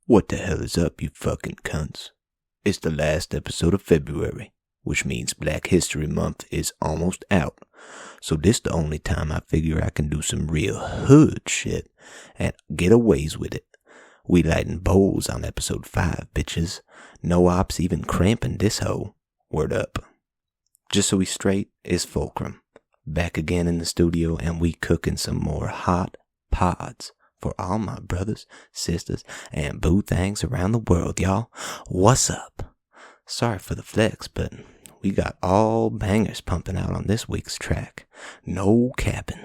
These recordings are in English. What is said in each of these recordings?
What the hell is up, you fucking cunts? It's the last episode of February, which means Black History Month is almost out. So this the only time I figure I can do some real hood shit and get aways with it. We lighting bowls on episode 5, bitches. No ops even cramping this hoe. Word up. Just so we straight, it's Fulcrum. Back again in the studio and we cooking some more hot pods. For all my brothers, sisters, and boo things around the world, y'all. What's up? Sorry for the flex, but we got all bangers pumping out on this week's track. No capping.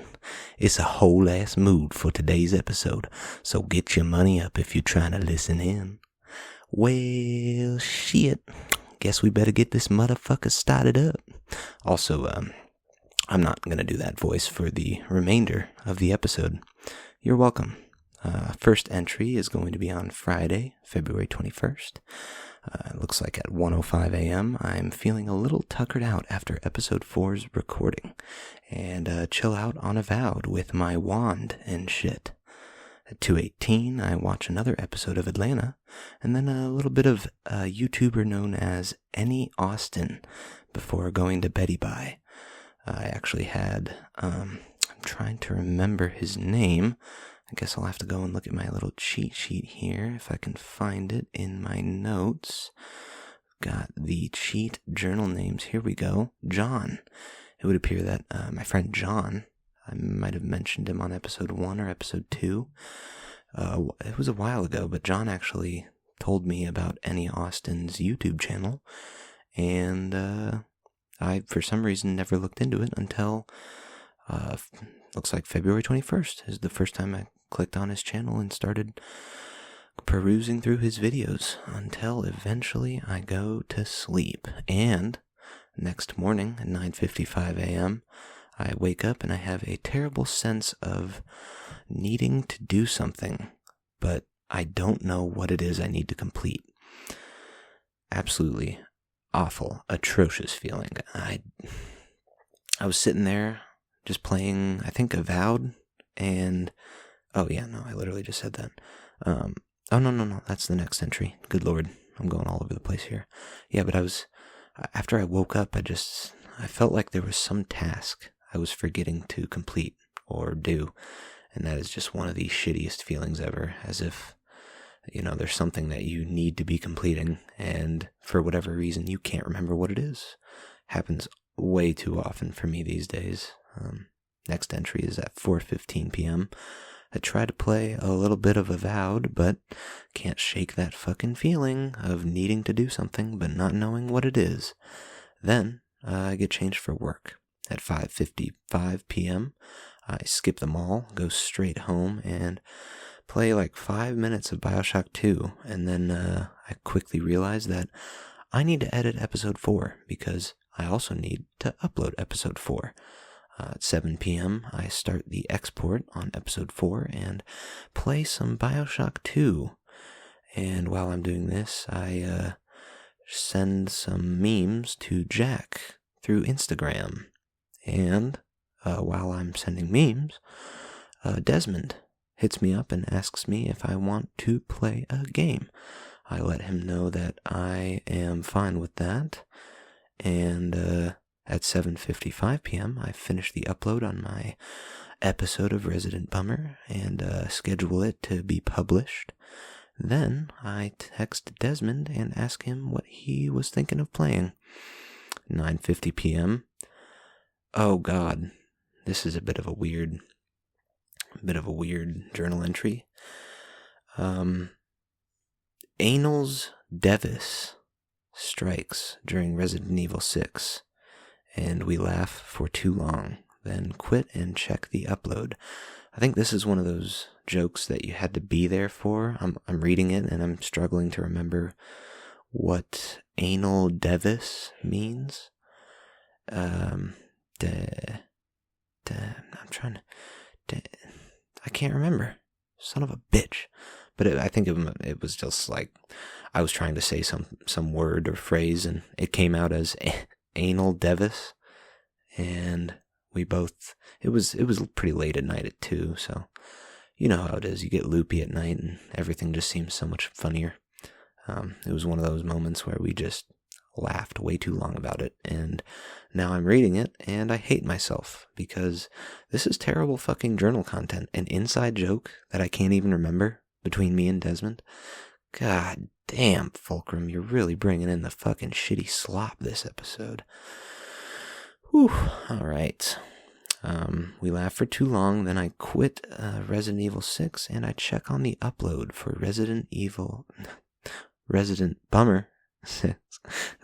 It's a whole ass mood for today's episode, so get your money up if you're trying to listen in. Well, shit. Guess we better get this motherfucker started up. Also, I'm not gonna do that voice for the remainder of the episode. You're welcome. First entry is going to be on Friday, February 21st. It looks like at 1:05 a.m. I'm feeling a little tuckered out after episode 4's recording. And chill out on Avowed with my wand and shit. At 2:18, I watch another episode of Atlanta. And then a little bit of a YouTuber known as Any Austin before going to Betty Bye. I actually had, I'm trying to remember his name. I guess I'll have to go and look at my little cheat sheet here if I can find it in my notes. Got the cheat journal names. Here we go. John. It would appear that my friend John, I might have mentioned him on episode 1 or episode 2. It was a while ago, but John actually told me about Any Austin's YouTube channel. And I, for some reason, never looked into it until looks like February 21st is the first time I clicked on his channel and started perusing through his videos until eventually I go to sleep. And next morning at 9:55 a.m., I wake up and I have a terrible sense of needing to do something, but I don't know what it is I need to complete. Absolutely awful, atrocious feeling. I was sitting there just playing, I think, Avowed, and, oh yeah, no, I literally just said that. Oh, no, that's the next entry. Good lord, I'm going all over the place here. Yeah, but after I woke up, I felt like there was some task I was forgetting to complete or do, and that is just one of the shittiest feelings ever, as if, there's something that you need to be completing, and for whatever reason, you can't remember what it is. Happens way too often for me these days. Next entry is at 4:15 p.m. I try to play a little bit of Avowed, but can't shake that fucking feeling of needing to do something but not knowing what it is. Then I get changed for work. At 5:55 p.m., I skip them all, go straight home, and play like 5 minutes of Bioshock 2, and then I quickly realize that I need to edit episode 4, because I also need to upload episode 4. At 7 p.m., I start the export on episode 4 and play some Bioshock 2. And while I'm doing this, I send some memes to Jack through Instagram. And while I'm sending memes, Desmond hits me up and asks me if I want to play a game. I let him know that I am fine with that. And at 7:55 p.m., I finish the upload on my episode of Resident Bummer and schedule it to be published. Then I text Desmond and ask him what he was thinking of playing. 9:50 p.m. Oh God, this is a bit of a weird journal entry. Anals Devis strikes during Resident Evil 6. And we laugh for too long, then quit and check the upload. I think this is one of those jokes that you had to be there for. I'm reading it and I'm struggling to remember what anal Devis means. I can't remember. Son of a bitch. But I think it was just like I was trying to say some word or phrase and it came out as Anal Devis, and we both, it was pretty late at night at 2, so you know how it is. You get loopy at night and everything just seems so much funnier. It was one of those moments where we just laughed way too long about it, and now I'm reading it and I hate myself because this is terrible fucking journal content. An inside joke that I can't even remember between me and Desmond. God damn, Fulcrum, you're really bringing in the fucking shitty slop this episode. Whew, alright. We laughed for too long, then I quit Resident Evil 6, and I check on the upload for Resident Bummer 6.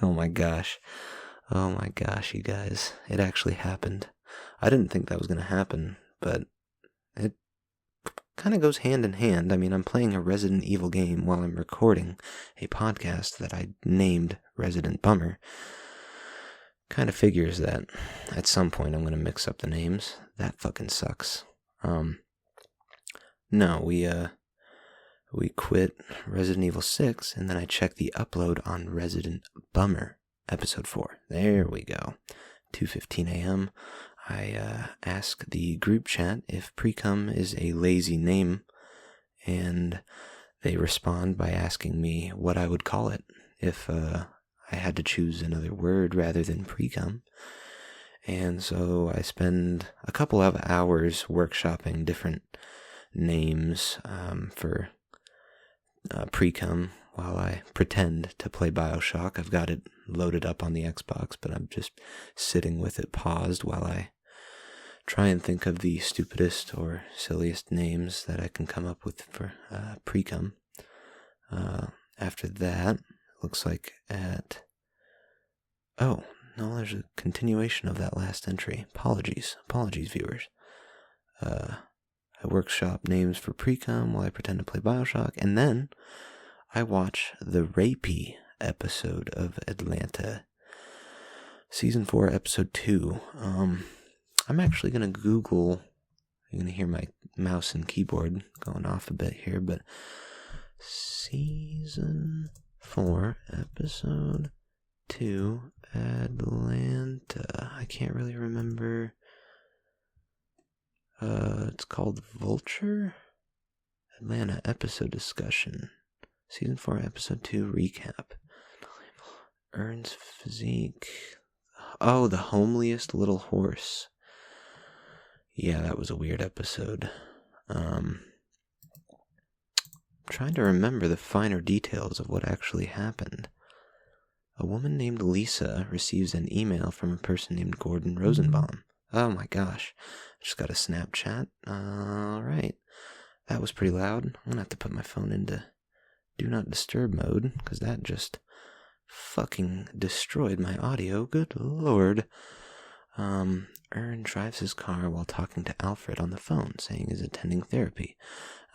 Oh my gosh, you guys. It actually happened. I didn't think that was going to happen, but it kind of goes hand in hand. I mean, I'm playing a Resident Evil game while I'm recording a podcast that I named Resident Bummer. Kind of figures that at some point I'm going to mix up the names. That fucking sucks. No, we quit Resident Evil 6, and then I checked the upload on Resident Bummer, episode 4. There we go. 2:15 a.m. I ask the group chat if Precum is a lazy name, and they respond by asking me what I would call it if I had to choose another word rather than Precum. And so I spend a couple of hours workshopping different names for Precum while I pretend to play BioShock. I've got it loaded up on the Xbox, but I'm just sitting with it paused while I try and think of the stupidest or silliest names that I can come up with for Precum. After that, looks like oh, no, there's a continuation of that last entry. Apologies, viewers. I workshop names for Precum while I pretend to play BioShock, and then I watch the rapey episode of Atlanta. Season 4, episode 2. I'm actually going to Google, you're going to hear my mouse and keyboard going off a bit here, but Season 4, episode 2, Atlanta. I can't really remember. It's called Vulture? Atlanta episode discussion. Season 4, episode 2 recap. Ern's physique. Oh, the homeliest little horse. Yeah, that was a weird episode. I'm trying to remember the finer details of what actually happened. A woman named Lisa receives an email from a person named Gordon Rosenbaum. Oh my gosh. I just got a Snapchat. Alright. That was pretty loud. I'm gonna have to put my phone into Do Not Disturb mode, because that just fucking destroyed my audio. Good lord. Ern drives his car while talking to Alfred on the phone, saying he's attending therapy.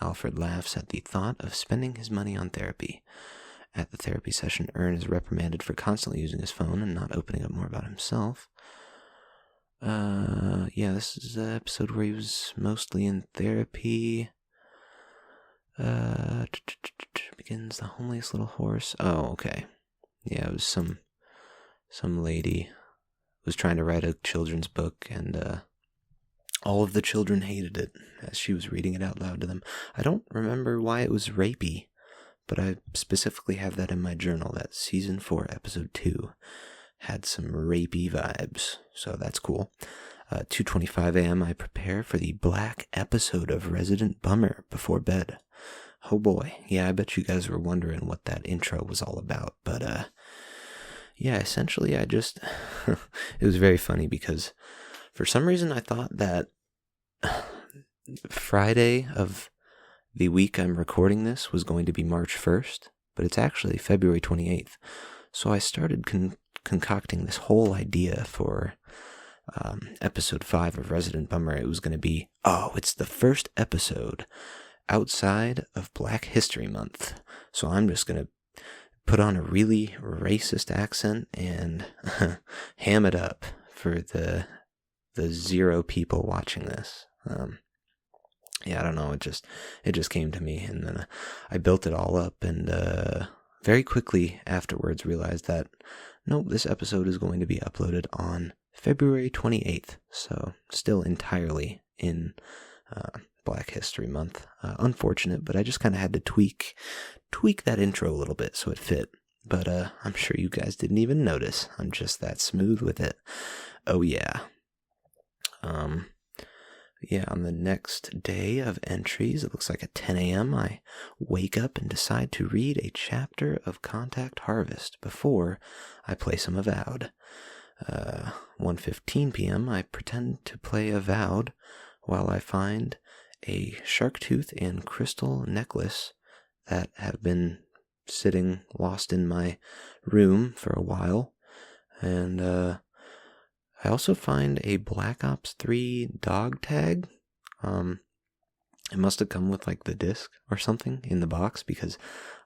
Alfred laughs at the thought of spending his money on therapy. At the therapy session, Ern is reprimanded for constantly using his phone and not opening up more about himself. Yeah, this is the episode where he was mostly in therapy. Begins the homeliest little horse. Oh, okay. Yeah, it was some lady was trying to write a children's book, and all of the children hated it as she was reading it out loud to them. I don't remember why it was rapey, but I specifically have that in my journal, that Season 4, Episode 2 had some rapey vibes, so that's cool. 2:25 a.m. I prepare for the black episode of Resident Bummer before bed. Oh boy, yeah, I bet you guys were wondering what that intro was all about, but yeah, essentially I just, it was very funny because for some reason I thought that Friday of the week I'm recording this was going to be March 1st, but it's actually February 28th. So I started concocting this whole idea for episode 5 of Resident Bummer. It was going to be, it's the first episode outside of Black History Month. So I'm just going to put on a really racist accent and ham it up for the 0 people watching this. Yeah, I don't know, it just came to me, and then I built it all up, and very quickly afterwards realized that, nope, this episode is going to be uploaded on February 28th, so still entirely in Black History Month. Unfortunate, but I just kind of had to tweak that intro a little bit so it fit. But I'm sure you guys didn't even notice. I'm just that smooth with it. Oh yeah. Yeah, on the next day of entries, it looks like at 10 a.m., I wake up and decide to read a chapter of Contact Harvest before I play some Avowed. 1:15 p.m., I pretend to play Avowed while I find a shark tooth and crystal necklace that have been sitting lost in my room for a while. And I also find a Black Ops 3 dog tag. It must have come with like the disc or something in the box, because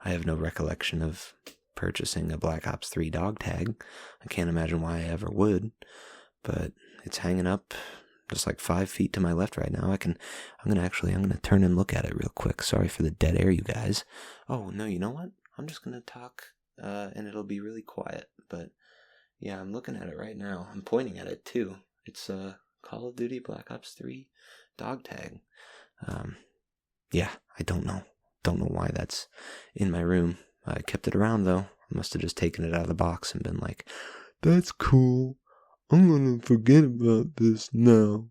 I have no recollection of purchasing a Black Ops 3 dog tag. I can't imagine why I ever would, but it's hanging up just like 5 feet to my left right now. I'm gonna turn and look at it real quick. Sorry for the dead air, you guys. Oh no, you know what? I'm just gonna talk, and it'll be really quiet. But yeah, I'm looking at it right now. I'm pointing at it too. It's Call of Duty Black Ops 3 dog tag. Yeah, I don't know why that's in my room. I kept it around though. I must have just taken it out of the box and been like, "That's cool. I'm gonna forget about this now,"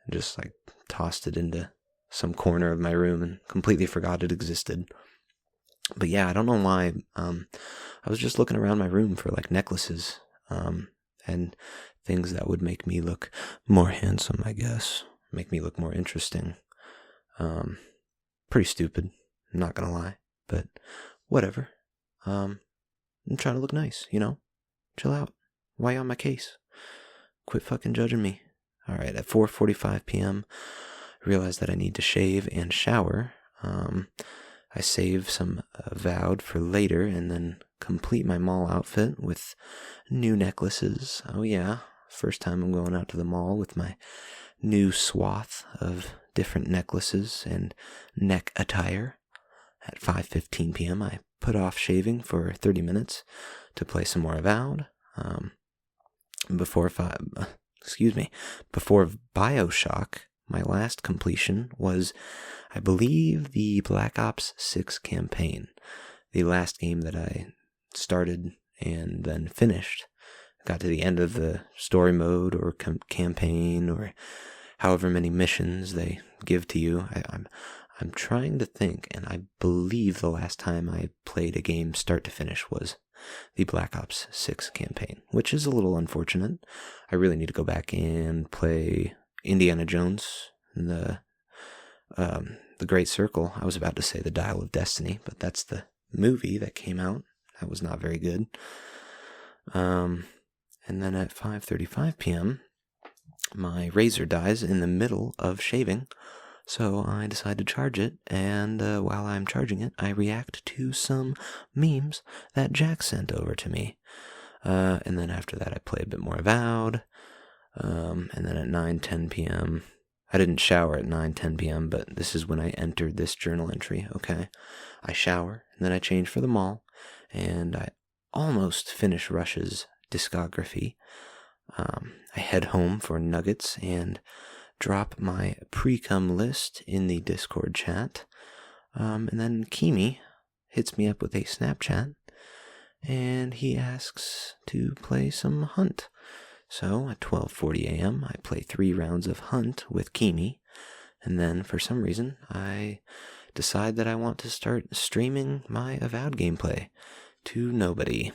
and just like tossed it into some corner of my room and completely forgot it existed. But yeah, I don't know why. I was just looking around my room for like necklaces, and things that would make me look more handsome, I guess. Make me look more interesting. Pretty stupid, I'm not gonna lie, but whatever. I'm trying to look nice, Chill out. Why you on my case? Quit fucking judging me. Alright, at 4:45 p.m., I realize that I need to shave and shower. I save some Avowed for later and then complete my mall outfit with new necklaces. Oh yeah, first time I'm going out to the mall with my new swath of different necklaces and neck attire. At 5:15 p.m., I put off shaving for 30 minutes to play some more Avowed. Before BioShock, my last completion was, I believe, the Black Ops 6 campaign. The last game that I started and then finished. Got to the end of the story mode or campaign or however many missions they give to you. I'm trying to think, and I believe the last time I played a game start to finish was the Black Ops 6 campaign, which is a little unfortunate. I really need to go back and play Indiana Jones, the Great Circle. I was about to say the Dial of Destiny, but that's the movie that came out. That was not very good. And then at 5:35 p.m., my razor dies in the middle of shaving, so I decide to charge it, and while I'm charging it, I react to some memes that Jack sent over to me. And then after that, I play a bit more Avowed, and then at 9:10 p.m., I didn't shower at 9:10 p.m., but this is when I entered this journal entry, okay? I shower, and then I change for the mall, and I almost finish Rush's discography. I head home for nuggets and drop my pre-cum list in the Discord chat. And then Kimi hits me up with a Snapchat, and he asks to play some Hunt. So at 12:40 a.m., I play 3 rounds of Hunt with Kimi, and then for some reason, I decide that I want to start streaming my Avowed gameplay to nobody.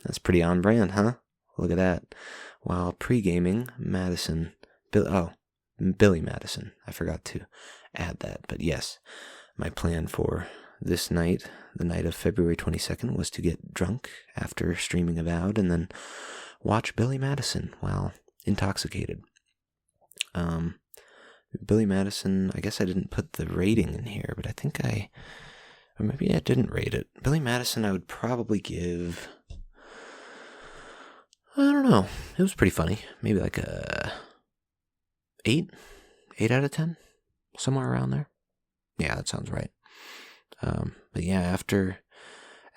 That's pretty on brand, huh? Look at that. While pre-gaming, Billy Madison. I forgot to add that, but yes, my plan for this night, the night of February 22nd, was to get drunk after streaming Avowed and then watch Billy Madison while intoxicated. Billy Madison, I guess I didn't put the rating in here, but I think or maybe I didn't rate it. Billy Madison, I would probably give, I don't know, it was pretty funny. Maybe like a 8 out of 10, somewhere around there. Yeah, that sounds right. But yeah, after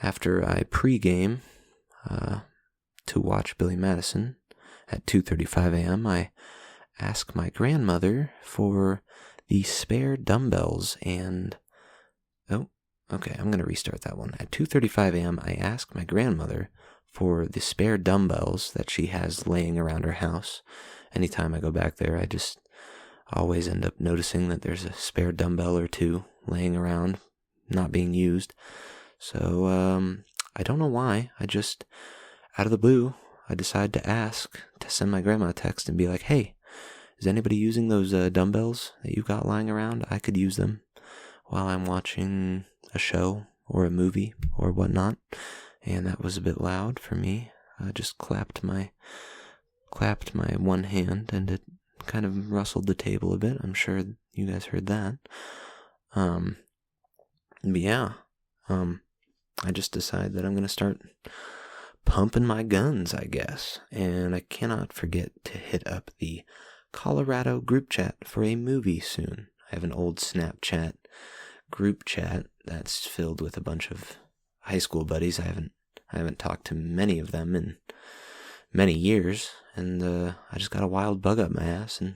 I pre-game to watch Billy Madison at 2:35 a.m., I ask my grandmother for the spare dumbbells and... Oh, okay, I'm going to restart that one. At 2:35 a.m., I asked my grandmother for the spare dumbbells that she has laying around her house. Anytime I go back there, I just always end up noticing that there's a spare dumbbell or two laying around, not being used. So, I don't know why. I just, out of the blue, I decided to send my grandma a text and be like, hey, is anybody using those dumbbells that you've got lying around? I could use them while I'm watching a show or a movie or whatnot. And that was a bit loud for me. I just clapped my one hand and it kind of rustled the table a bit. I'm sure you guys heard that. But yeah, I just decided that I'm going to start pumping my guns, I guess. And I cannot forget to hit up the Colorado group chat for a movie soon. I have an old Snapchat group chat that's filled with a bunch of high school buddies. I haven't talked to many of them in many years, and I just got a wild bug up my ass and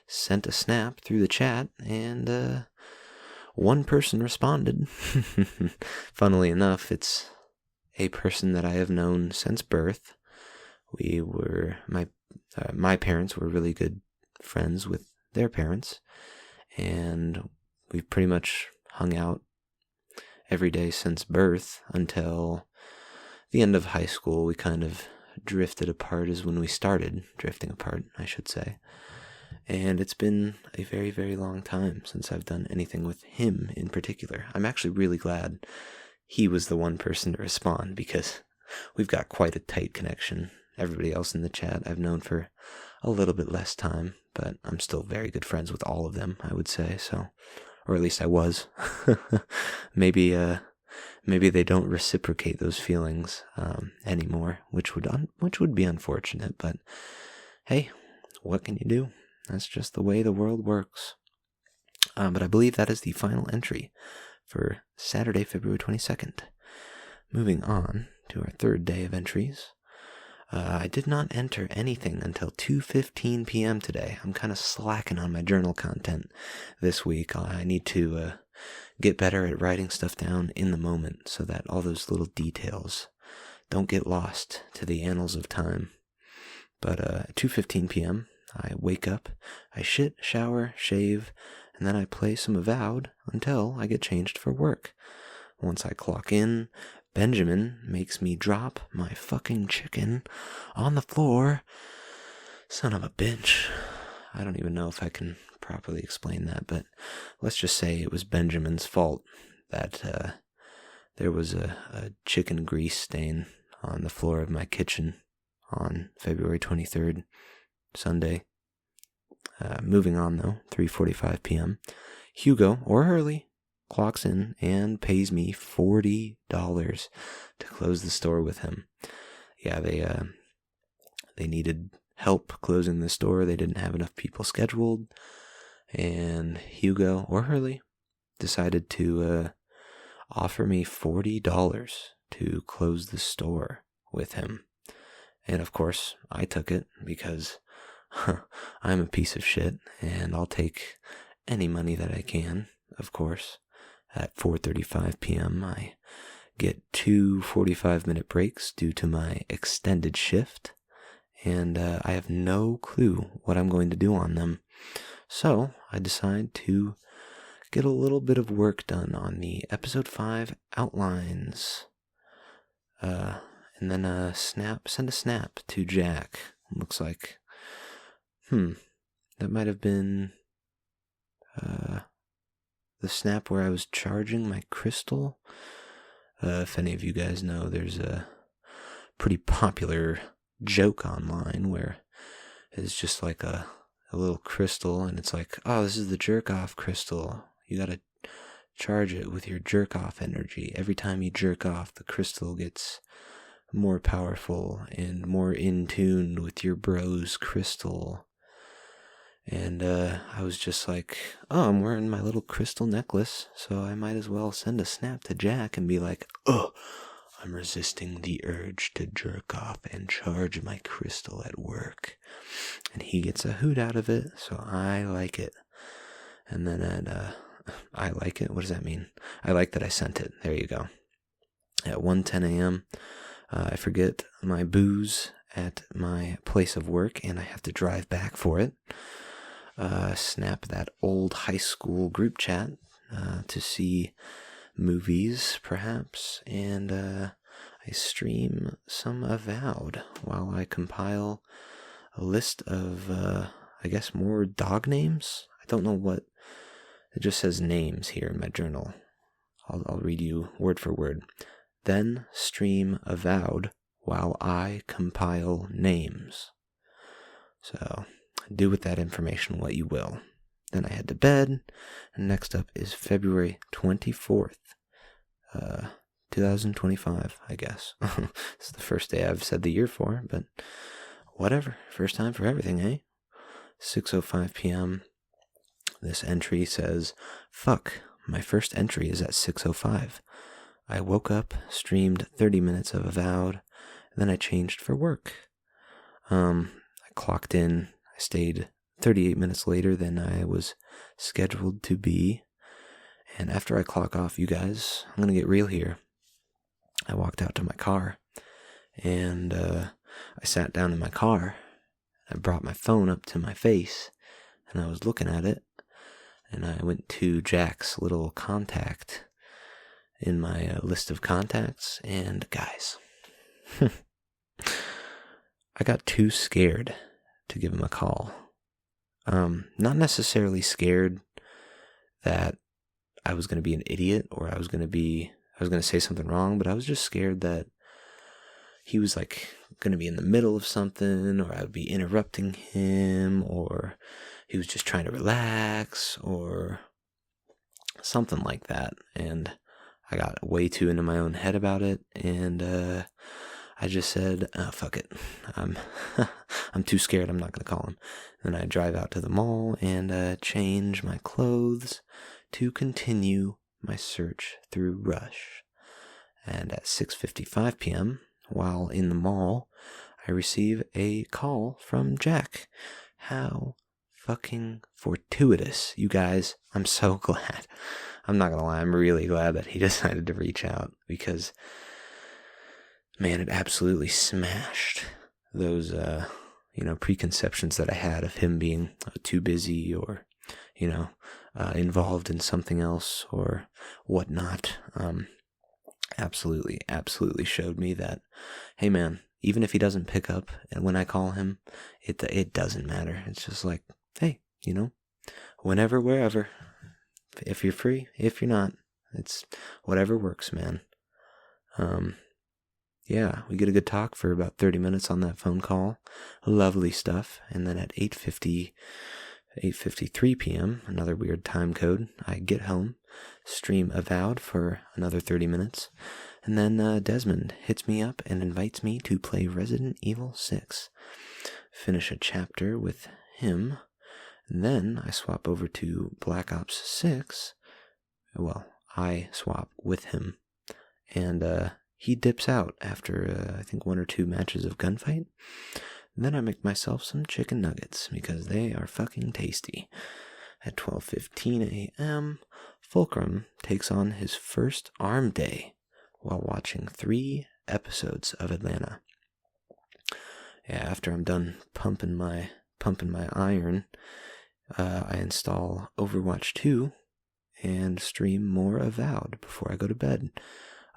sent a snap through the chat, and one person responded. Funnily enough, it's a person that I have known since birth. My parents were really good friends with their parents, and we've pretty much hung out every day since birth until the end of high school. We kind of drifted apart is when we started drifting apart, I should say. And it's been a very, very long time since I've done anything with him in particular. I'm actually really glad he was the one person to respond, because we've got quite a tight connection. Everybody else in the chat I've known for a little bit less time, but I'm still very good friends with all of them, I would say. So, or at least I was. Maybe they don't reciprocate those feelings anymore, which would be unfortunate. But hey, what can you do? That's just the way the world works. But I believe that is the final entry for Saturday, February 22nd. Moving on to our third day of entries. I did not enter anything until 2:15 p.m. today. I'm kind of slacking on my journal content this week. I need to get better at writing stuff down in the moment so that all those little details don't get lost to the annals of time. But at 2:15 p.m., I wake up, I shit, shower, shave, and then I play some Avowed until I get changed for work. Once I clock in, Benjamin makes me drop my fucking chicken on the floor. Son of a bitch. I don't even know if I can properly explain that, but let's just say it was Benjamin's fault that there was a chicken grease stain on the floor of my kitchen on February 23rd, Sunday. Moving on though, 3:45 p.m. Hugo, or Hurley, clocks in and pays me $40 to close the store with him. Yeah, they needed help closing the store. They didn't have enough people scheduled, and Hugo, or Hurley, decided to offer me $40 to close the store with him. And of course, I took it because I'm a piece of shit, and I'll take any money that I can, of course. At 4:35 p.m., I get 2 45-minute breaks due to my extended shift, and I have no clue what I'm going to do on them. So I decide to get a little bit of work done on the episode 5 outlines, and then send a snap to Jack. Looks like, that might have been the snap where I was charging my crystal. If any of you guys know, there's a pretty popular joke online where it's just like a little crystal, and it's like, oh, this is the jerk-off crystal. You gotta charge it with your jerk-off energy. Every time you jerk off, the crystal gets more powerful and more in tune with your bro's crystal. And I was just like, oh, I'm wearing my little crystal necklace, so I might as well send a snap to Jack and be like, oh, I'm resisting the urge to jerk off and charge my crystal at work. And he gets a hoot out of it, so I like it. And then at, I like it. What does that mean? I like that I sent it. There you go. At 1:10 a.m., I forget my booze at my place of work, and I have to drive back for it. Snap that old high school group chat to see movies, perhaps, and I stream some Avowed while I compile a list of, I guess, more dog names. I don't know what, it just says names here in my journal. I'll read you word for word. Then stream Avowed while I compile names. So, do with that information what you will. Then I head to bed, and next up is February 24th, 2025, I guess. It's the first day I've said the year for, but whatever. First time for everything, eh? 6:05 p.m. This entry says, fuck, my first entry is at 6:05. I woke up, streamed 30 minutes of Avowed, then I changed for work. I clocked in, I stayed 38 minutes later than I was scheduled to be. And after I clock off, you guys, I'm going to get real here. I walked out to my car, and I sat down in my car. I brought my phone up to my face, and I was looking at it, and I went to Jack's little contact in my list of contacts, and guys, I got too scared to give him a call. Not necessarily scared that I was going to be an idiot or I was going to say something wrong, but I was just scared that he was like going to be in the middle of something, or I would be interrupting him, or he was just trying to relax or something like that. And I got way too into my own head about it, and I just said, oh, fuck it. I'm too scared. I'm not going to call him. Then I drive out to the mall and change my clothes to continue my search through Rush. And at 6:55 p.m., while in the mall, I receive a call from Jack. How fucking fortuitous, you guys. I'm so glad. I'm not going to lie. I'm really glad that he decided to reach out, because man, it absolutely smashed those, preconceptions that I had of him being too busy or, involved in something else or whatnot. Absolutely showed me that, hey man, even if he doesn't pick up and when I call him, it doesn't matter. It's just like, hey, whenever, wherever, if you're free, if you're not, it's whatever works, man. Yeah, we get a good talk for about 30 minutes on that phone call. Lovely stuff. And then at 8:53 p.m., another weird time code, I get home, stream Avowed for another 30 minutes, and then Desmond hits me up and invites me to play Resident Evil 6. Finish a chapter with him, and then I swap over to Black Ops 6. Well, I swap with him, and he dips out after, I think, 1 or 2 matches of gunfight. Then I make myself some chicken nuggets, because they are fucking tasty. At 12:15 a.m., Fulcrum takes on his first arm day while watching 3 episodes of Atlanta. Yeah, after I'm done pumping my iron, I install Overwatch 2 and stream more Avowed before I go to bed.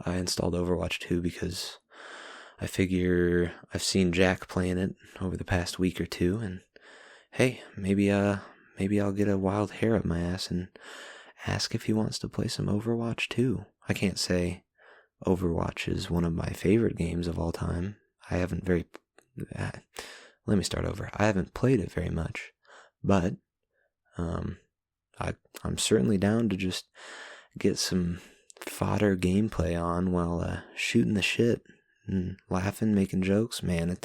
I installed Overwatch 2 because I figure I've seen Jack playing it over the past week or two, and hey, maybe I'll get a wild hair up my ass and ask if he wants to play some Overwatch 2. I can't say Overwatch is one of my favorite games of all time. I haven't played it very much, but I'm certainly down to just get some fodder gameplay on while shooting the shit and laughing, making jokes. Man,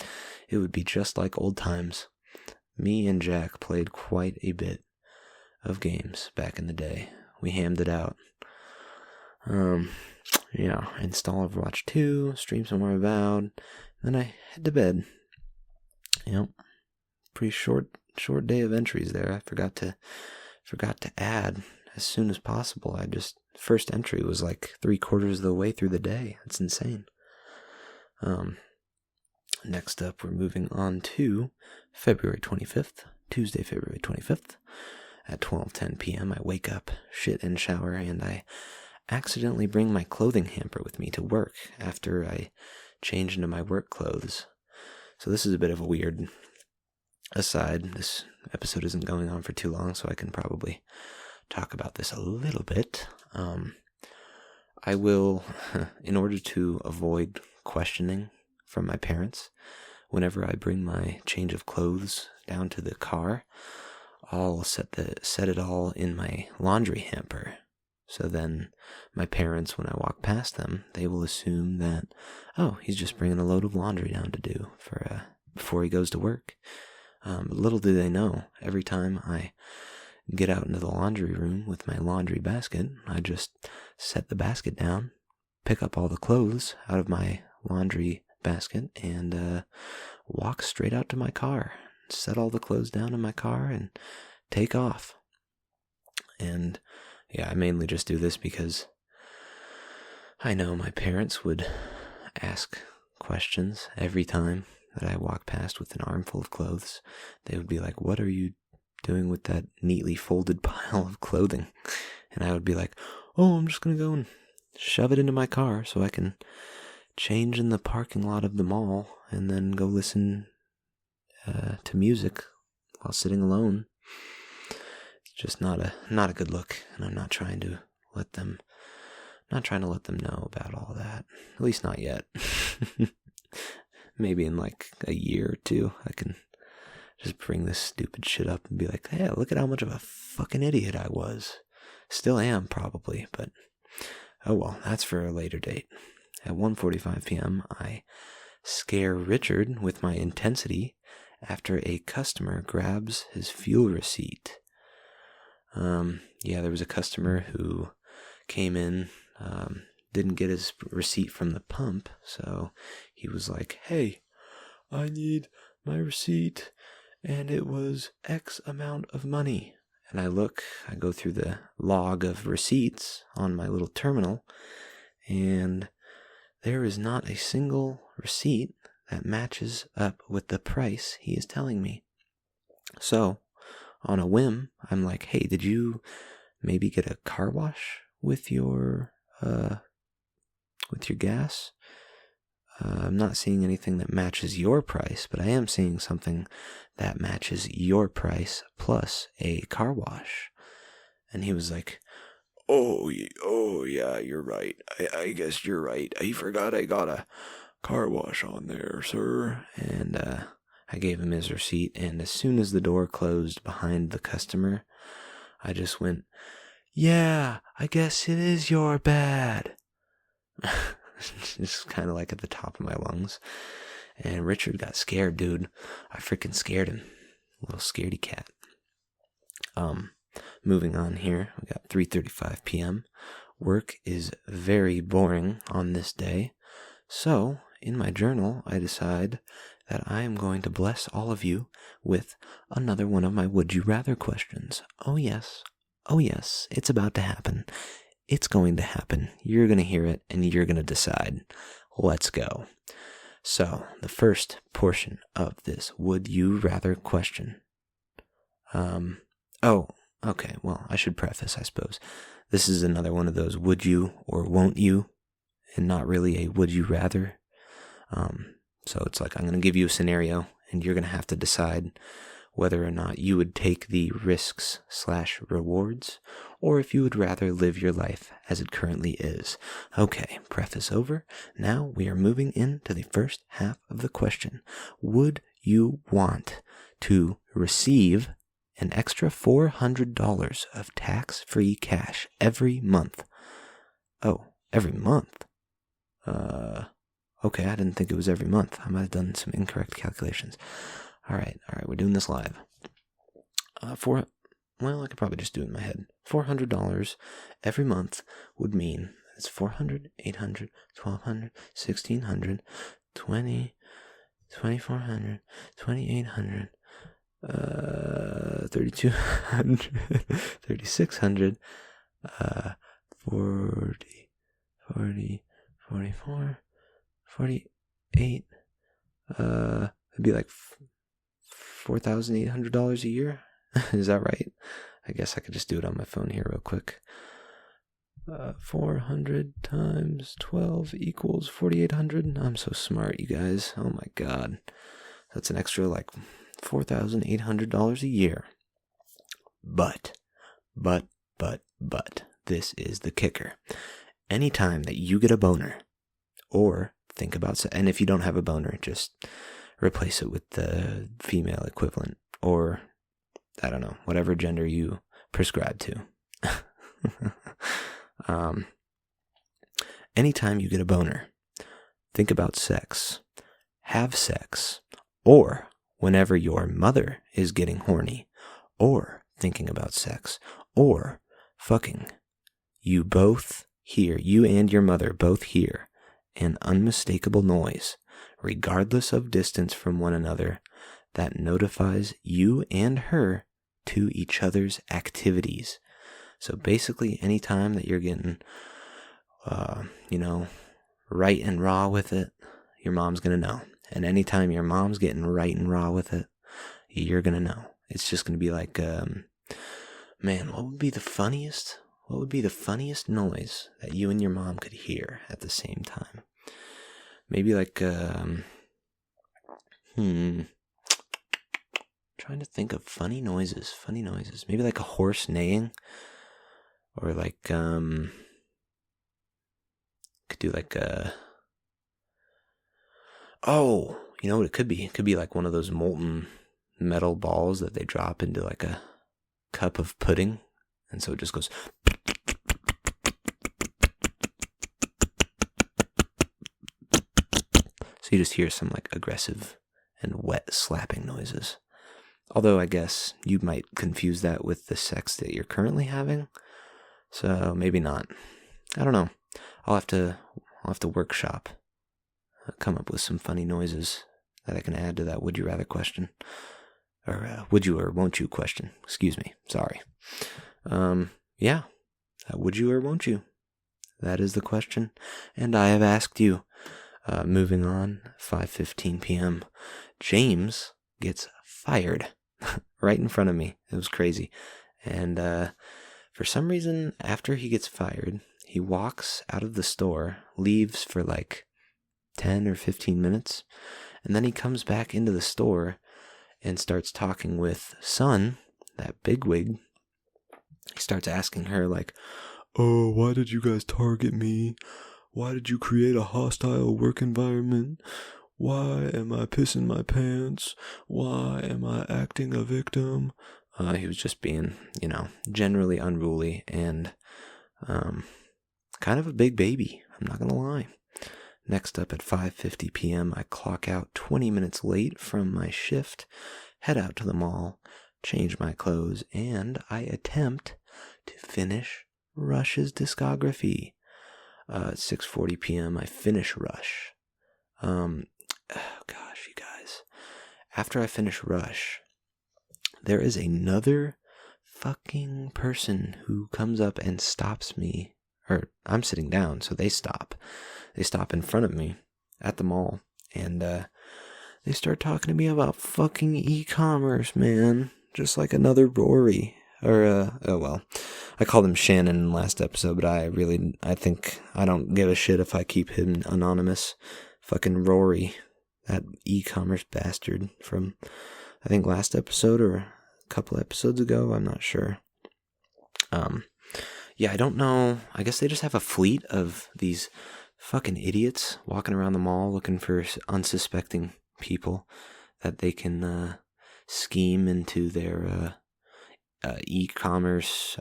it would be just like old times. Me and Jack played quite a bit of games back in the day. We hammed it out. Install Overwatch 2, stream some more Avowed, then I head to bed. Yep, pretty short day of entries there. I forgot to forgot to add as soon as possible. First entry was like 3/4 of the way through the day. That's insane. Next up, we're moving on to February 25th, Tuesday, February 25th. At 12:10 p.m., I wake up, shit and shower, and I accidentally bring my clothing hamper with me to work after I change into my work clothes. So this is a bit of a weird aside. This episode isn't going on for too long, so I can probably talk about this a little bit. I will, in order to avoid questioning from my parents, whenever I bring my change of clothes down to the car, I'll set it all in my laundry hamper. So then my parents, when I walk past them, they will assume that, oh, he's just bringing a load of laundry down to do before he goes to work. But little do they know, every time I get out into the laundry room with my laundry basket, I just set the basket down, pick up all the clothes out of my laundry basket, and walk straight out to my car, set all the clothes down in my car, and take off. And yeah, I mainly just do this because I know my parents would ask questions every time that I walk past with an armful of clothes. They would be like, "What are you doing with that neatly folded pile of clothing?" And I would be like, "Oh, I'm just going to go and shove it into my car so I can change in the parking lot of the mall and then go listen to music while sitting alone." It's just not a good look, and I'm not trying to let them know about all that. At least not yet. Maybe in like a year or two, I can just bring this stupid shit up and be like, "Hey, look at how much of a fucking idiot I was." Still am, probably, but oh well, that's for a later date. At 1:45 p.m., I scare Richard with my intensity after a customer grabs his fuel receipt. There was a customer who came in, didn't get his receipt from the pump, so he was like, "Hey, I need my receipt, and it was X amount of money." And I go through the log of receipts on my little terminal, and there is not a single receipt that matches up with the price he is telling me. So, on a whim, I'm like, "Hey, did you maybe get a car wash with your gas? I'm not seeing anything that matches your price, but I am seeing something that matches your price plus a car wash." And he was like, Oh yeah, you're right. I guess you're right. I forgot I got a car wash on there, sir." And I gave him his receipt, and as soon as the door closed behind the customer, I just went, "Yeah, I guess it is your bad." Just kind of like at the top of my lungs. And Richard got scared, dude. I freaking scared him. Little scaredy cat. Moving on here, we got 3:35 p.m. Work is very boring on this day. So, in my journal, I decide that I am going to bless all of you with another one of my Would You Rather questions. Oh yes, it's about to happen. It's going to happen. You're going to hear it, and you're going to decide. Let's go. So, the first portion of this Would You Rather question. Okay, well, I should preface, I suppose. This is another one of those would you or won't you, and not really a would you rather. So it's like I'm going to give you a scenario, and you're going to have to decide whether or not you would take the risks/rewards, or if you would rather live your life as it currently is. Okay, preface over. Now we are moving into the first half of the question. Would you want to receive an extra $400 of tax-free cash every month? Oh, every month? Okay, I didn't think it was every month. I might have done some incorrect calculations. All right, we're doing this live. I could probably just do it in my head. $400 every month would mean it's 400, 800, 1200, 1600, 20, 2400, 2800, 3,200, 3,600, 40, 44, 48, it'd be like $4,800 a year. Is that right? I guess I could just do it on my phone here real quick. 400 times 12 equals 4,800. I'm so smart, you guys. Oh my god. That's an extra like $4,800 a year. But, this is the kicker. Anytime that you get a boner, or think about, and if you don't have a boner, just replace it with the female equivalent, or, I don't know, whatever gender you prescribe to. Anytime you get a boner, think about sex, have sex, or whenever your mother is getting horny, or thinking about sex, or fucking, you and your mother both hear an unmistakable noise, regardless of distance from one another, that notifies you and her to each other's activities. So basically, anytime that you're getting, right and raw with it, your mom's going to know. And anytime your mom's getting right and raw with it, you're going to know. It's just going to be like, man, what would be the funniest noise that you and your mom could hear at the same time? Maybe like, trying to think of funny noises. Maybe like a horse neighing. Or like, could do like you know what it could be? It could be like one of those molten metal balls that they drop into like a cup of pudding. And so it just goes. So you just hear some like aggressive and wet slapping noises. Although I guess you might confuse that with the sex that you're currently having. So maybe not. I don't know. I'll have to workshop, come up with some funny noises that I can add to that would you rather question, or would you or won't you question. Excuse me. Sorry. Yeah. Would you or won't you? That is the question, and I have asked you. Moving on. 5:15 p.m. James gets fired right in front of me. It was crazy, and for some reason, after he gets fired, he walks out of the store, leaves for like 10 or 15 minutes, and then he comes back into the store and starts talking with Sun, that bigwig. He starts asking her like, "Oh, why did you guys target me? Why did you create a hostile work environment? Why am I pissing my pants? Why am I acting a victim?" He was just being, generally unruly and kind of a big baby. I'm not going to lie. Next up at 5:50 p.m., I clock out 20 minutes late from my shift, head out to the mall, change my clothes, and I attempt to finish Rush's discography. At 6:40 p.m., I finish Rush. Gosh, you guys. After I finish Rush, there is another fucking person who comes up and stops me. Or I'm sitting down, so they stop. They stop in front of me at the mall, and they start talking to me about fucking e-commerce, man. Just like another Rory. Or, I called him Shannon in the last episode, but I think I don't give a shit if I keep him anonymous. Fucking Rory, that e-commerce bastard from, I think, last episode or a couple episodes ago, I'm not sure. Yeah, I don't know. I guess they just have a fleet of these fucking idiots walking around the mall looking for unsuspecting people that they can scheme into their e-commerce,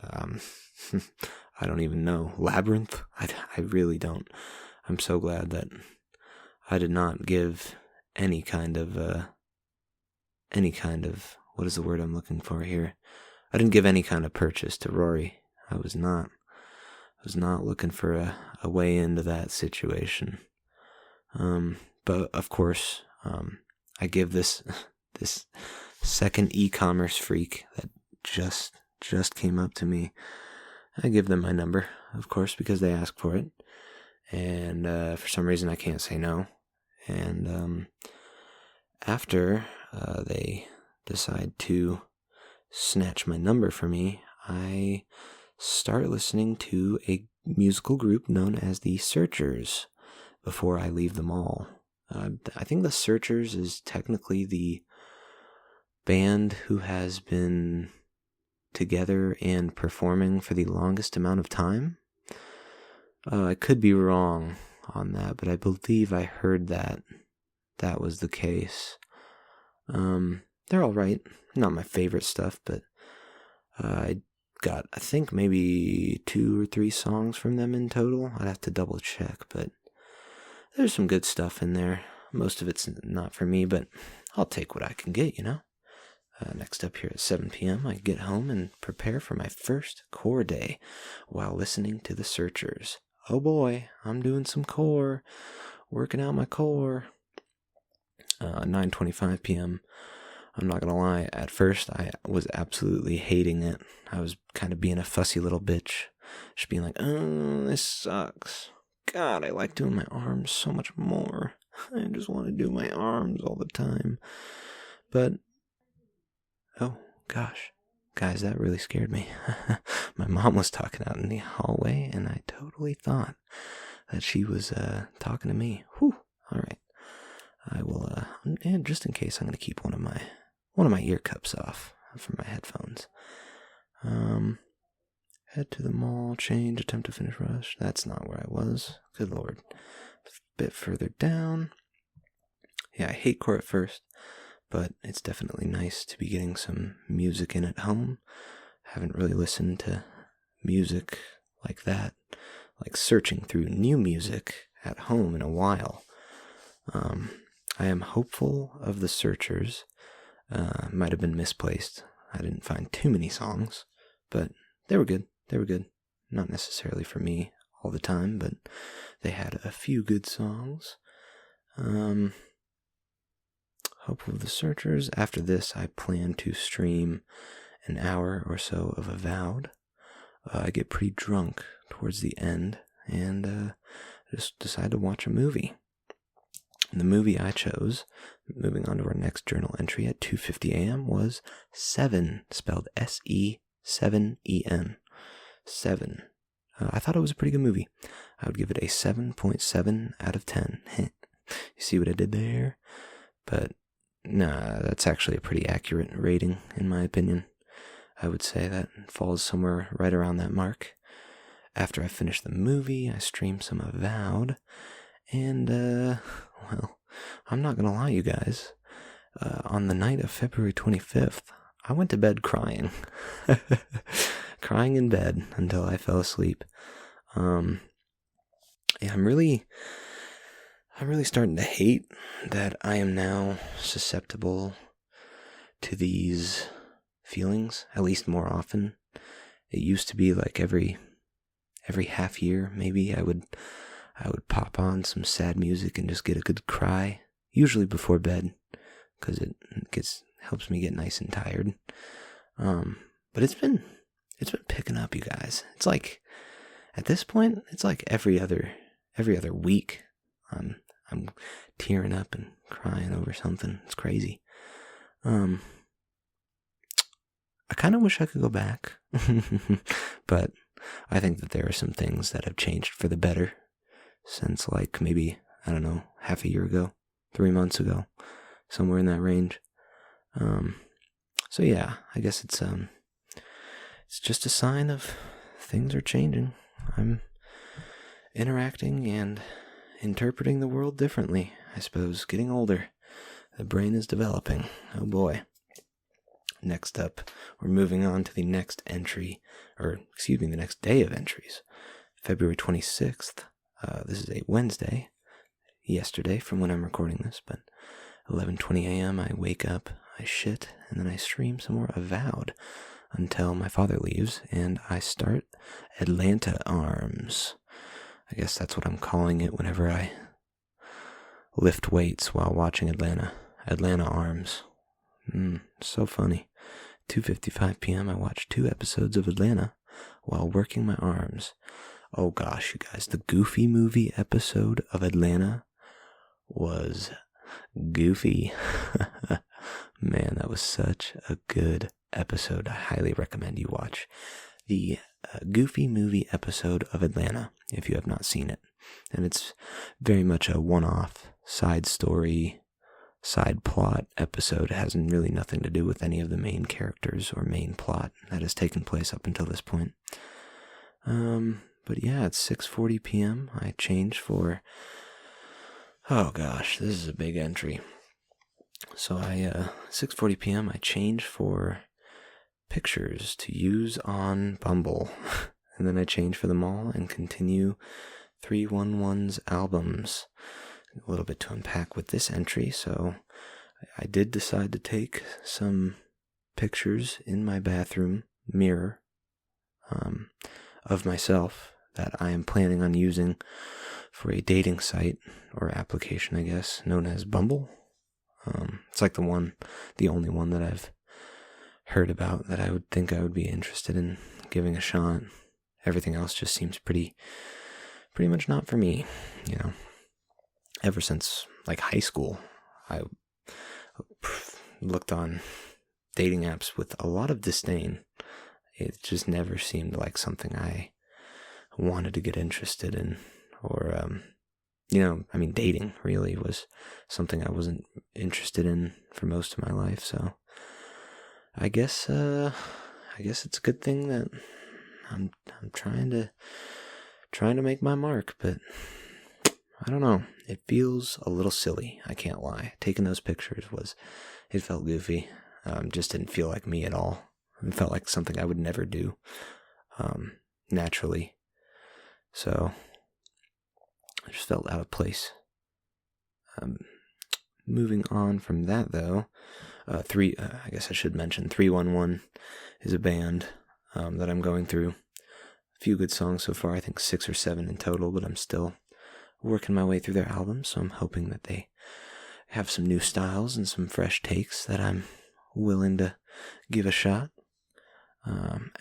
I don't even know, labyrinth? I really don't. I'm so glad that I did not give any kind of, what is the word I'm looking for here? I didn't give any kind of purchase to Rory. I was not looking for a way into that situation. But of course, I give this second e-commerce freak that just came up to me. I give them my number, of course, because they ask for it. And for some reason I can't say no. And after they decide to snatch my number from me, I start listening to a musical group known as the Searchers before I leave the mall. I think the Searchers is technically the band who has been together and performing for the longest amount of time. I could be wrong on that, but I believe I heard that was the case. They're all right. Not my favorite stuff, but I got, I think, maybe 2 or 3 songs from them in total. I'd have to double check, but there's some good stuff in there. Most of it's not for me, but I'll take what I can get, you know? Next up here at 7 p.m., I get home and prepare for my first core day while listening to the Searchers. Oh boy, I'm doing some core, working out my core. 9:25 p.m., I'm not gonna lie, at first I was absolutely hating it. I was kind of being a fussy little bitch, just being like, oh, this sucks. God, I like doing my arms so much more. I just want to do my arms all the time. But, oh gosh, guys, that really scared me. My mom was talking out in the hallway, and I totally thought that she was talking to me. Whew, all right. I will, and just in case, I'm going to keep one of my ear cups off from my headphones. Head to the mall, change, attempt to finish rush. That's not where I was. Good Lord. A bit further down. Yeah, I hate core at first, but it's definitely nice to be getting some music in at home. Haven't really listened to music like that, like searching through new music at home in a while. I am hopeful of the Searchers. Might have been misplaced. I didn't find too many songs, but they were good. They were good. Not necessarily for me all the time, but they had a few good songs. Hopeful of the Searchers. After this, I plan to stream an hour or so of Avowed. I get pretty drunk towards the end, and just decide to watch a movie. And the movie I chose, moving on to our next journal entry at 2:50 a.m., was Seven, spelled S-E-7-E-N. Seven. I thought it was a pretty good movie. I would give it a 7.7 out of 10. You see what I did there? But, nah, that's actually a pretty accurate rating, in my opinion. I would say that falls somewhere right around that mark. After I finish the movie, I stream some Avowed. And, well, I'm not gonna lie, you guys. On the night of February 25th, I went to bed crying. Crying in bed until I fell asleep. Yeah, I'm really starting to hate that I am now susceptible to these feelings, at least more often. It used to be like every half year, maybe I would pop on some sad music and just get a good cry, usually before bed, because it helps me get nice and tired. But it's been picking up, you guys. It's like, at this point, it's like every other week, I'm tearing up and crying over something. It's crazy. I kind of wish I could go back, but I think that there are some things that have changed for the better since, like, maybe, I don't know, half a year ago, 3 months ago, somewhere in that range. So yeah, I guess it's just a sign of things are changing. I'm interacting and interpreting the world differently, I suppose. Getting older. The brain is developing. Oh boy. Next up, we're moving on to the next entry, the next day of entries. February 26th. This is a Wednesday. Yesterday from when I'm recording this, but 11:20 a.m. I wake up, I shit, and then I stream some more Avowed until my father leaves, and I start Atlanta Arms. I guess that's what I'm calling it whenever I lift weights while watching Atlanta Arms. So funny. 2:55 p.m. I watched 2 episodes of Atlanta while working my arms. Oh gosh, you guys, the Goofy movie episode of Atlanta was goofy. Man, that was such a good episode. I highly recommend you watch the Goofy movie episode of Atlanta if you have not seen it. And it's very much a one-off side story, side plot episode. It has really nothing to do with any of the main characters or main plot that has taken place up until this point. But yeah, it's 6:40 p.m. I changed for... Oh gosh, this is a big entry. So 6:40 p.m. I changed for pictures to use on Bumble. And then I change for them all and continue 311's albums. A little bit to unpack with this entry. So I did decide to take some pictures in my bathroom mirror of myself that I am planning on using for a dating site or application, I guess, known as Bumble. It's like the only one that I've heard about that I would think I would be interested in giving a shot. Everything else just seems pretty much not for me, you know. Ever since like high school, I looked on dating apps with a lot of disdain. It just never seemed like something I wanted to get interested in, or dating really was something I wasn't interested in for most of my life. So I guess it's a good thing that I'm trying to make my mark, but I don't know. It feels a little silly. I can't lie. Taking those pictures it felt goofy. Just didn't feel like me at all. It felt like something I would never do, naturally. So I just felt out of place. Moving on from that, though, I guess I should mention 311 is a band that I'm going through. A few good songs so far, I think 6 or 7 in total, but I'm still working my way through their albums, so I'm hoping that they have some new styles and some fresh takes that I'm willing to give a shot.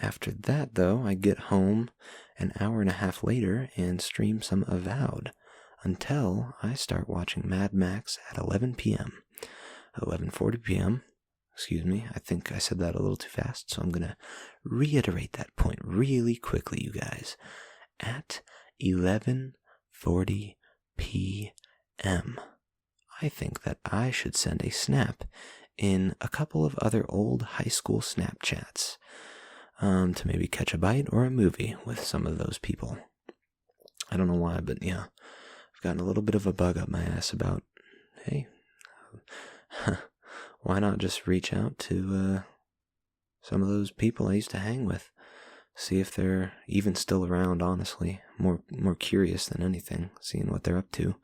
After that, though, I get home an hour and a half later and stream some Avowed until I start watching Mad Max at 11 p.m. 11:40 p.m. Excuse me, I think I said that a little too fast, so I'm going to reiterate that point really quickly, you guys. At 11:40 p.m., I think that I should send a snap in a couple of other old high school Snapchats to maybe catch a bite or a movie with some of those people. I don't know why, but yeah, I've gotten a little bit of a bug up my ass about, hey, why not just reach out to some of those people I used to hang with, see if they're even still around, honestly. More curious than anything, seeing what they're up to.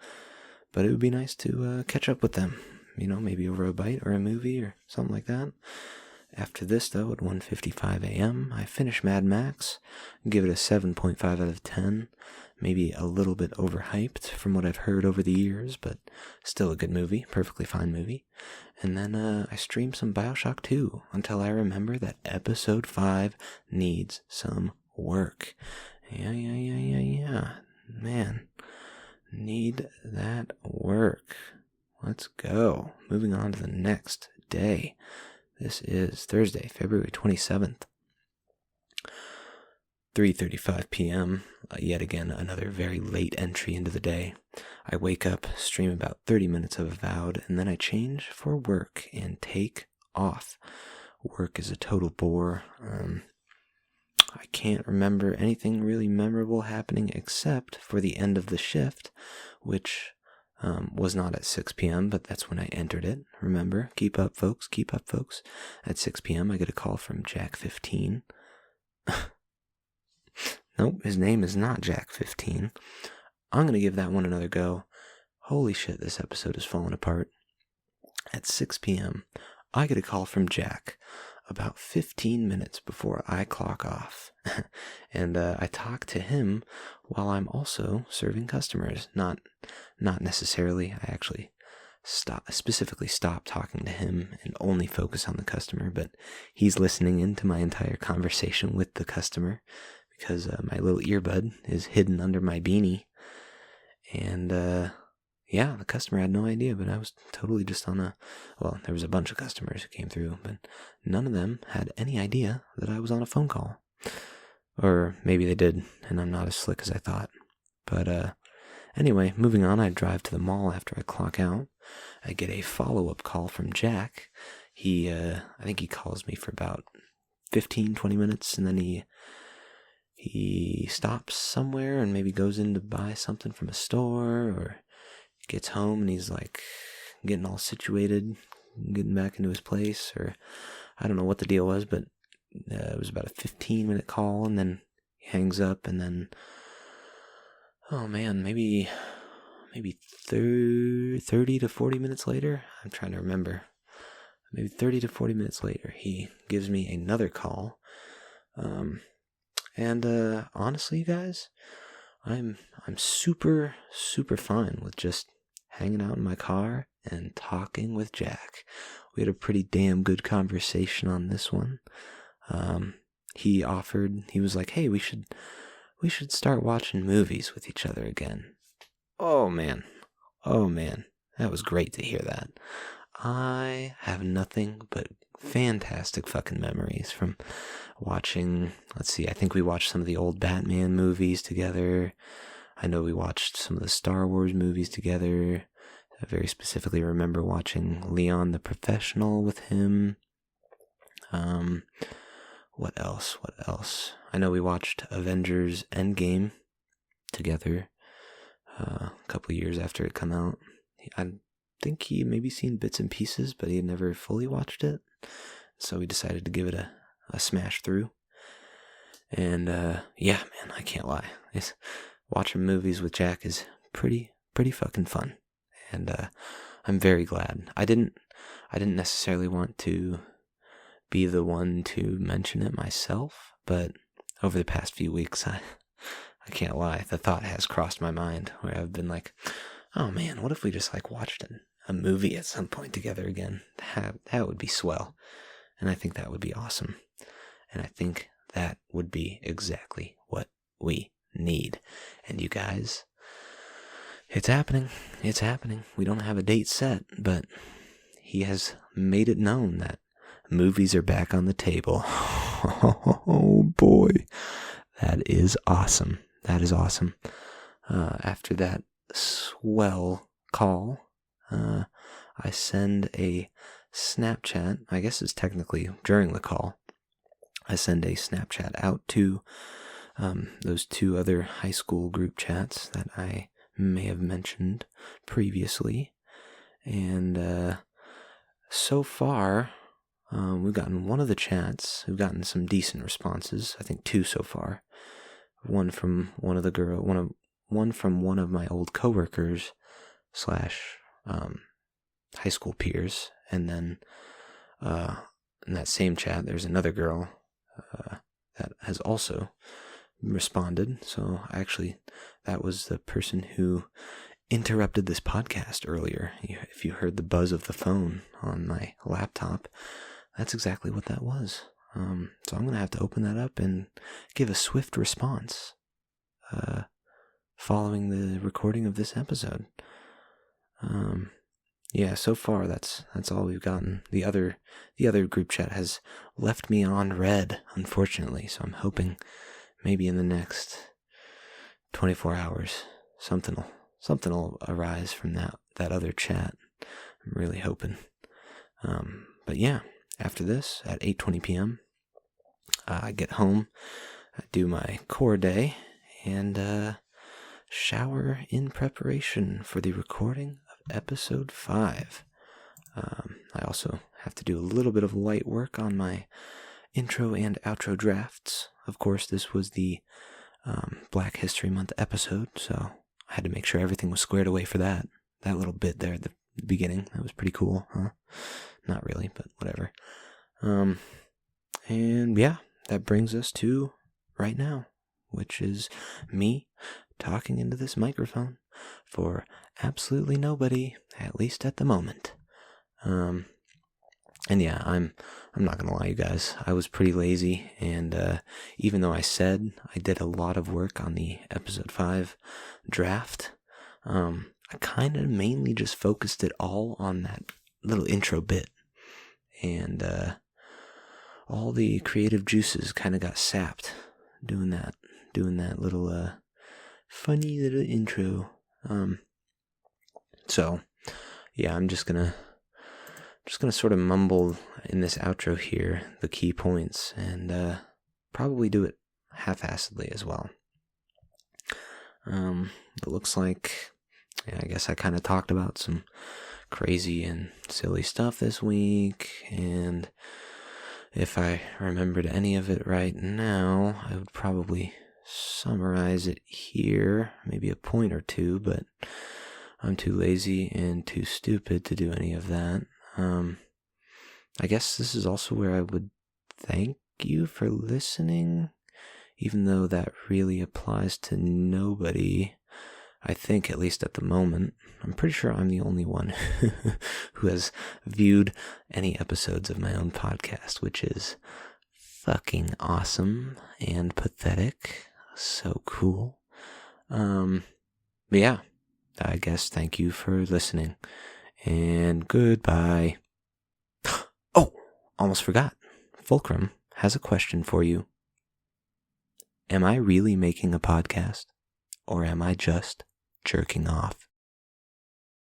But it would be nice to catch up with them, maybe over a bite or a movie or something like that. After this, though, at 1:55 a.m., I finish Mad Max, give it a 7.5 out of 10, maybe a little bit overhyped from what I've heard over the years, but still a good movie, perfectly fine movie. And then I stream some BioShock 2 until I remember that Episode 5 needs some work. Yeah. Man, need that work. Let's go. Moving on to the next day. This is Thursday, February 27th. 3:35 p.m., yet again another very late entry into the day. I wake up, stream about 30 minutes of Avowed, and then I change for work and take off. Work is a total bore. I can't remember anything really memorable happening except for the end of the shift, which was not at 6 p.m., but that's when I entered it. Remember, keep up, folks, keep up, folks. At 6 p.m., I get a call from Jack 15. Nope, his name is not Jack 15. I'm going to give that one another go. Holy shit, this episode is falling apart. At 6 p.m., I get a call from Jack about 15 minutes before I clock off. And I talk to him while I'm also serving customers. Not necessarily. I actually specifically stop talking to him and only focus on the customer, but he's listening into my entire conversation with the customer because my little earbud is hidden under my beanie. And yeah, the customer had no idea, but I was totally just well, there was a bunch of customers who came through, but none of them had any idea that I was on a phone call. Or maybe they did, and I'm not as slick as I thought. But anyway, moving on, I drive to the mall after I clock out. I get a follow-up call from Jack. I think he calls me for about 15, 20 minutes, and then he stops somewhere and maybe goes in to buy something from a store, or gets home and he's like getting all situated, getting back into his place, or I don't know what the deal was, but it was about a 15-minute call, and then he hangs up, and then, oh man, maybe 30 to 40 minutes later, I'm trying to remember, maybe 30 to 40 minutes later, he gives me another call, and honestly, you guys, I'm super, super fine with just hanging out in my car and talking with Jack. We had a pretty damn good conversation on this one. He was like, hey, we should start watching movies with each other again. Oh man, that was great to hear that. I have nothing but fantastic fucking memories from watching, let's see, I think we watched some of the old Batman movies together. I know we watched some of the Star Wars movies together. I very specifically remember watching Leon the Professional with him. What else? I know we watched Avengers Endgame together a couple years after it came out. I think he maybe seen bits and pieces, but he had never fully watched it. So we decided to give it a smash through. And yeah, man, I can't lie. Watching movies with Jack is pretty fucking fun. And I'm very glad. I didn't necessarily want to be the one to mention it myself, but over the past few weeks, I can't lie, the thought has crossed my mind where I've been like, oh man, what if we just like watched a movie at some point together again? That would be swell. And I think that would be awesome. And I think that would be exactly what we need. And you guys, it's happening. We don't have a date set, but he has made it known that movies are back on the table. Oh boy, that is awesome. After that swell call, I send a Snapchat. I guess it's technically during the call. I send a Snapchat out to those two other high school group chats that I may have mentioned previously. And so far, we've gotten one of the chats. We've gotten some decent responses. I think 2 so far. One from one of the one from one of my old coworkers / high school peers, and then in that same chat, there's another girl that has also responded. So actually, that was the person who interrupted this podcast earlier. If you heard the buzz of the phone on my laptop, that's exactly what that was. So I'm going to have to open that up and give a swift response following the recording of this episode. Yeah, so far that's all we've gotten. The other group chat has left me on red, unfortunately, so I'm hoping maybe in the next 24 hours something will arise from that other chat. I'm really hoping. But yeah, after this, at 8:20 p.m., I get home, I do my core day, and shower in preparation for the recording of episode 5. I also have to do a little bit of light work on my intro and outro drafts. Of course, this was the Black History Month episode, so I had to make sure everything was squared away for that little bit there at the beginning. That was pretty cool, huh? Not really, but whatever. And yeah, that brings us to right now, which is me talking into this microphone for absolutely nobody, at least at the moment. And yeah, I'm not gonna lie, you guys. I was pretty lazy, and even though I said I did a lot of work on the episode 5 draft, I kind of mainly just focused it all on that little intro bit, and all the creative juices kind of got sapped doing that little funny little intro. So yeah, I'm just gonna sort of mumble in this outro here the key points, and probably do it half-assedly as well. It looks like, yeah, I guess I kind of talked about some crazy and silly stuff this week, and if I remembered any of it right now, I would probably summarize it here, maybe a point or two, but I'm too lazy and too stupid to do any of that. I guess this is also where I would thank you for listening, even though that really applies to nobody, I think, at least at the moment. I'm pretty sure I'm the only one who has viewed any episodes of my own podcast, which is fucking awesome and pathetic. So cool. But yeah, I guess thank you for listening, and goodbye. Oh, almost forgot. Fulcrum has a question for you. Am I really making a podcast, or am I just jerking off?